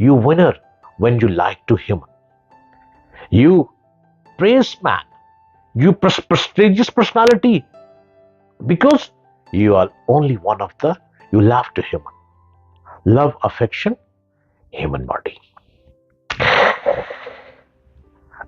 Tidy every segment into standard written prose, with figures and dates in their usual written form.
You winner when you like to human. You praise man. You prestigious personality because you are only one of the, you love to human. Love, affection, human body.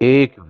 1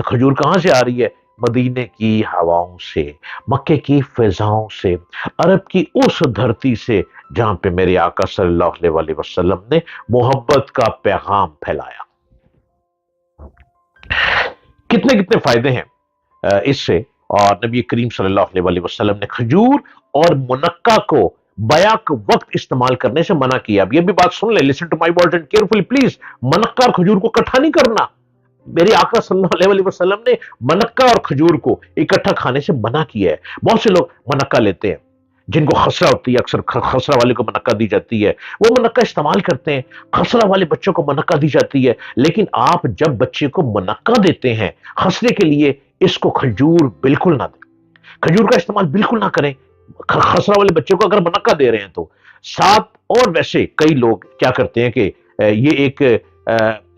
تو کھجور کہاں سے آ رہی ہے؟ مدینے کی ہواؤں سے، مکے کی فضاؤں سے، عرب کی اس دھرتی سے جہاں پہ میرے آقا صلی اللہ علیہ وآلہ وسلم نے محبت کا پیغام پھیلایا۔ کتنے کتنے فائدے ہیں اس سے، اور نبی کریم صلی اللہ علیہ وآلہ وسلم نے کھجور اور منقع کو بیک وقت استعمال کرنے سے منع کیا۔ اب یہ بھی بات سن لیں، listen to my words and carefully please، منقع اور کھجور کو اکٹھا نہیں کرنا۔ میرے آقا صلی اللہ علیہ وآلہ وسلم نے منقع اور کھجور کو اکٹھا کھانے سے منع کیا ہے۔ بہت سے لوگ منقع لیتے ہیں، جن کو خسرہ ہوتی ہے، اکثر خسرہ والے کو منقع دی جاتی ہے، وہ منقع استعمال کرتے ہیں، خسرہ والے بچوں کو منقع دی جاتی ہے۔ لیکن آپ جب بچے کو منقع دیتے ہیں خسرے کے لیے، اس کو کھجور بالکل نہ دیں، کھجور کا استعمال بالکل نہ کریں خسرہ والے بچے کو اگر منقع دے رہے ہیں تو۔ ساتھ اور ویسے کئی لوگ کیا کرتے ہیں کہ یہ ایک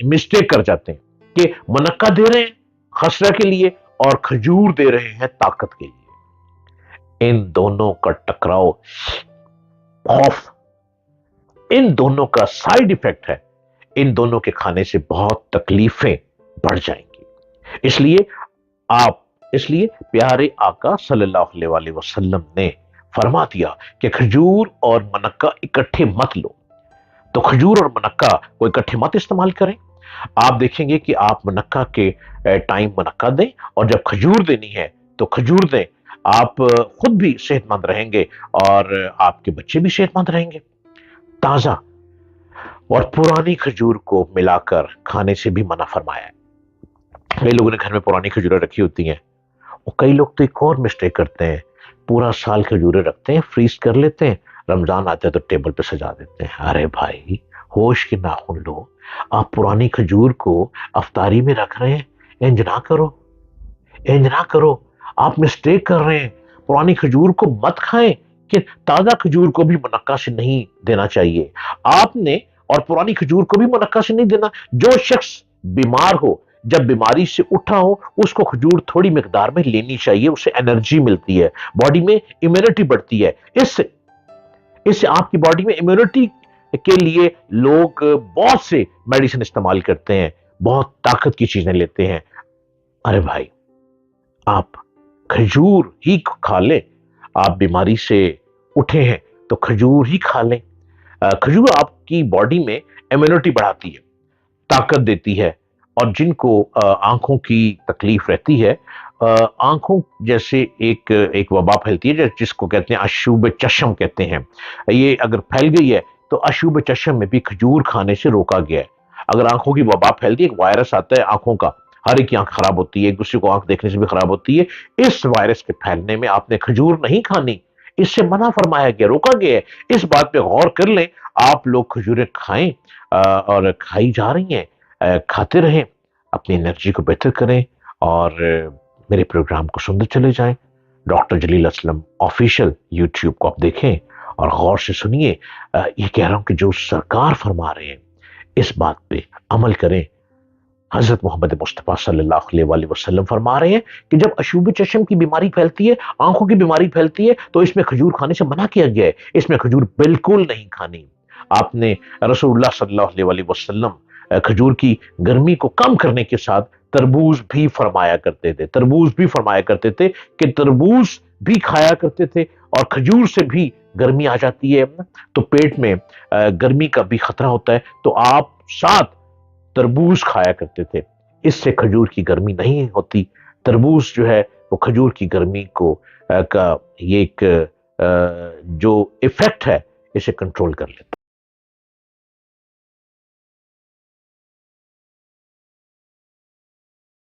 مسٹیک کر جاتے ہیں کہ منقع دے رہے ہیں خسرہ کے لیے اور کھجور دے رہے ہیں طاقت کے لیے۔ ان دونوں کا ٹکراؤ خوف، ان دونوں کا سائیڈ ایفیکٹ ہے، ان دونوں کے کھانے سے بہت تکلیفیں بڑھ جائیں گی۔ اس لیے پیارے آقا صلی اللہ علیہ وآلہ وسلم نے فرما دیا کہ کھجور اور منقع اکٹھے مت لو۔ تو کھجور اور منقع کو اکٹھے مت استعمال کریں۔ آپ دیکھیں گے کہ آپ منقع کے ٹائم منقع دیں، اور جب کھجور دینی ہے تو کھجور دیں۔ آپ خود بھی صحت مند رہیں گے اور آپ کے بچے بھی صحت مند رہیں گے۔ تازہ اور پرانی کھجور کو ملا کر کھانے سے بھی منع فرمایا ہے۔ کئی لوگوں نے گھر میں پرانی کھجوریں رکھی ہوتی ہیں، اور کئی لوگ تو ایک اور مسٹیک کرتے ہیں، پورا سال کھجوریں رکھتے ہیں، فریز کر لیتے ہیں، رمضان آتے ہیں تو ٹیبل پہ سجا دیتے ہیں۔ ارے بھائی، ہوش کے ناخن لو، آپ پرانی کھجور کو افطاری میں رکھ رہے ہیں، انج نہ کرو، انج نہ کرو، آپ مسٹیک کر رہے ہیں۔ پرانی کھجور کو مت کھائیں، کہ تازہ کھجور کو بھی منقع سے نہیں دینا چاہیے آپ نے، اور پرانی کھجور کو بھی منقع سے نہیں دینا۔ جو شخص بیمار ہو، جب بیماری سے اٹھا ہو، اس کو کھجور تھوڑی مقدار میں لینی چاہیے، اسے انرجی ملتی ہے، باڈی میں امیونٹی بڑھتی ہے۔ اس سے آپ کی باڈی میں امیونٹی کے لیے لوگ بہت سے میڈیسن استعمال کرتے ہیں، بہت طاقت کی چیزیں لیتے ہیں۔ ارے بھائی، آپ کھجور ہی کھا لیں، آپ بیماری سے اٹھے ہیں تو کھجور ہی کھا لیں۔ کھجور آپ کی باڈی میں امیونٹی بڑھاتی ہے، طاقت دیتی ہے، اور جن کو آنکھوں کی تکلیف رہتی ہے، آنکھوں جیسے ایک وبا پھیلتی ہے جس کو کہتے ہیں اشوب چشم کہتے ہیں، یہ اگر پھیل گئی ہے تو اشوب چشم میں بھی کھجور کھانے سے روکا گیا ہے۔ اگر آنکھوں کی وبا پھیلتی ہے، ایک وائرس آتا ہے آنکھوں کا، ہر ایک کی آنکھ خراب ہوتی ہے، ایک دوسرے کو آنکھ دیکھنے سے بھی خراب ہوتی ہے، اس وائرس کے پھیلنے میں آپ نے کھجور نہیں کھانی، اس سے منع فرمایا گیا، روکا گیا ہے۔ اس بات پہ غور کر لیں، آپ لوگ کھجوریں کھائیں، اور کھائی جا رہی ہیں، کھاتے رہیں، اپنی انرجی کو بہتر کریں، اور میرے پروگرام کو سنتے چلے جائیں۔ ڈاکٹر جلیل اسلم آفیشیل یوٹیوب کو آپ دیکھیں اور غور سے سنیے۔ یہ کہہ رہا ہوں کہ جو سرکار فرما رہے ہیں اس بات پہ عمل کریں۔ حضرت محمد مصطفیٰ صلی اللہ علیہ وآلہ وسلم فرما رہے ہیں کہ جب اشوب چشم کی بیماری پھیلتی ہے، آنکھوں کی بیماری پھیلتی ہے، تو اس میں کھجور کھانے سے منع کیا گیا ہے، اس میں کھجور بالکل نہیں کھانی۔ آپ نے رسول اللہ صلی اللہ علیہ وآلہ وسلم کھجور کی گرمی کو کم کرنے کے ساتھ تربوز بھی فرمایا کرتے تھے، تربوز بھی فرمایا کرتے تھے کہ تربوز بھی کھایا کرتے تھے، اور کھجور سے بھی گرمی آ جاتی ہے تو پیٹ میں گرمی کا بھی خطرہ ہوتا ہے، تو آپ ساتھ تربوز کھایا کرتے تھے، اس سے کھجور کی گرمی نہیں ہوتی۔ تربوز جو ہے وہ کھجور کی گرمی کو کا یہ ایک جو ایفیکٹ ہے اسے کنٹرول کر لیتا ہے۔